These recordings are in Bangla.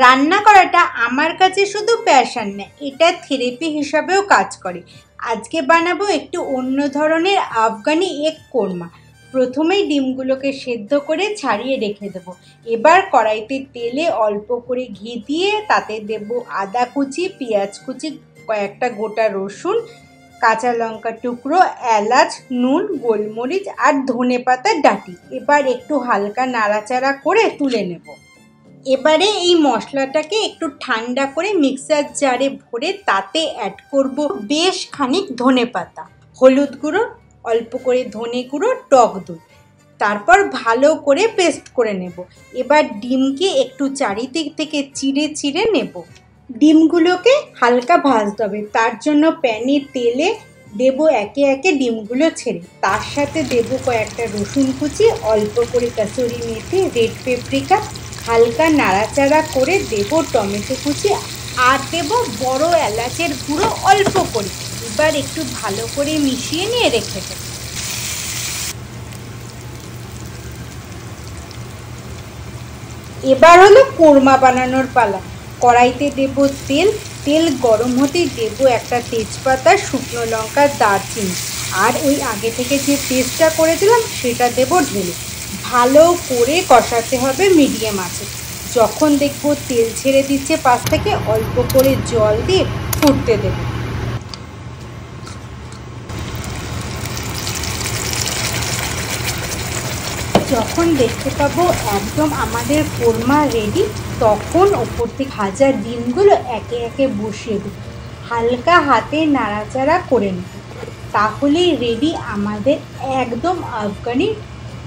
রান্না করাটা আমার কাছে শুধু প্যাশন না, এটা থেরাপি হিসাবেও কাজ করে। আজকে বানাবো একটু অন্য ধরনের আফগানি এগ কোরমা। প্রথমেই ডিমগুলোকে সেদ্ধ করে ছাড়িয়ে রেখে দেবো। এবার কড়াইতে তেলে অল্প করে ঘি দিয়ে তাতে দেব আদা কুচি, পেঁয়াজ কুচি, কয়েকটা গোটা রসুন, কাঁচা লঙ্কা টুকরো, এলাচ, নুন, গোলমরিচ আর ধনেপাতার ডাঁটি। এবার একটু হালকা নাড়াচাড়া করে তুলে নেব। এবারে এই মশলাটাকে একটু ঠান্ডা করে মিক্সার জারে ভরে তাতে অ্যাড করব বেশ খানিক ধনেপাতা, হলুদ গুঁড়ো, অল্প করে ধনে গুঁড়ো, টক দই। তারপর ভালো করে পেস্ট করে নেব। এবার ডিমকে একটু চারিদিক থেকে চিড়ে চিড়ে নেব। ডিমগুলোকে হালকা ভাজতে হবে, তার জন্য প্যানে তেলে দেব একে একে ডিমগুলো ছেড়ে। তার সাথে দেব কয়েকটা রসুন কুচি, অল্প করে কাসুরি মেথি, রেড পেপরিকা, হালকা নাড়াচাড়া করে দেব টমেটো কুচি আর দেব বড় এলাচের গুঁড়ো অল্প করে। এবার একটু ভালো করে মিশিয়ে নিয়ে রেখে দেব। এবার হলো কোরমা বানানোর পালা। কড়াইতে দেব তেল গরম হতেই দেব একটা তেজপাতা, শুকনো লঙ্কা, দারচিনি আর ওই আগে থেকে যে পেস্টটা করেছিলাম সেটা দেব ঢেলে। ভালো করে কষাতে হবে মিডিয়াম আঁচে। যখন দেখব তেল ছেড়ে দিচ্ছে পাশ থেকে, অল্প করে জল দিয়ে ফুটতে দেব। যখন দেখতে পাবো একদম আমাদের কোরমা রেডি, তখন ওপর থেকে ভাজা ডিমগুলো একে একে বসিয়ে দেব। হালকা হাতে নাড়াচাড়া করে নেব। তাহলেই রেডি আমাদের একদম আফগানি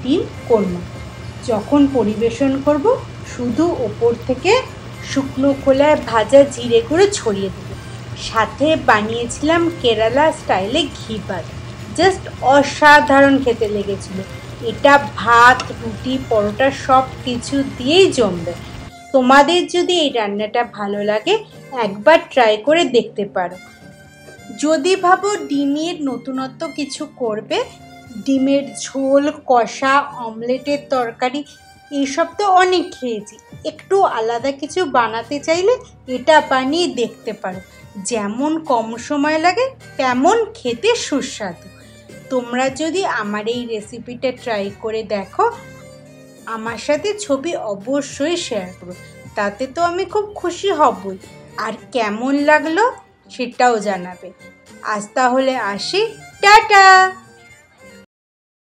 ডিম কোরমা। যখন পরিবেশন করব শুধু ওপর থেকে শুকনো খোলায় ভাজা জিরে গুঁড়ো ছড়িয়ে দেব। সাথে বানিয়েছিলাম কেরালা স্টাইলে ঘি ভাত, জাস্ট অসাধারণ খেতে লেগেছিল। এটা ভাত, রুটি, পরোটা সব কিছু দিয়েই জমবে। তোমাদের যদি এই রান্নাটা ভালো লাগে একবার ট্রাই করে দেখতে পারো। যদি ভাবো ডিমের নতুনত্ব কিছু করবে, ডিমের ঝোল, কষা, অমলেটের তরকারি এইসব তো অনেক খেয়েছি, একটু আলাদা কিছু বানাতে চাইলে এটা বানিয়ে দেখতে পারো। যেমন কম সময় লাগে তেমন খেতে সুস্বাদু। তোমরা যদি আমার এই রেসিপিটা ট্রাই করে দেখো, আমার সাথে ছবি অবশ্যই শেয়ার করো, তাতে তো আমি খুব খুশি হবই। আর কেমন লাগলো সেটাও জানাবে। আজ তাহলে আসি, টাটা।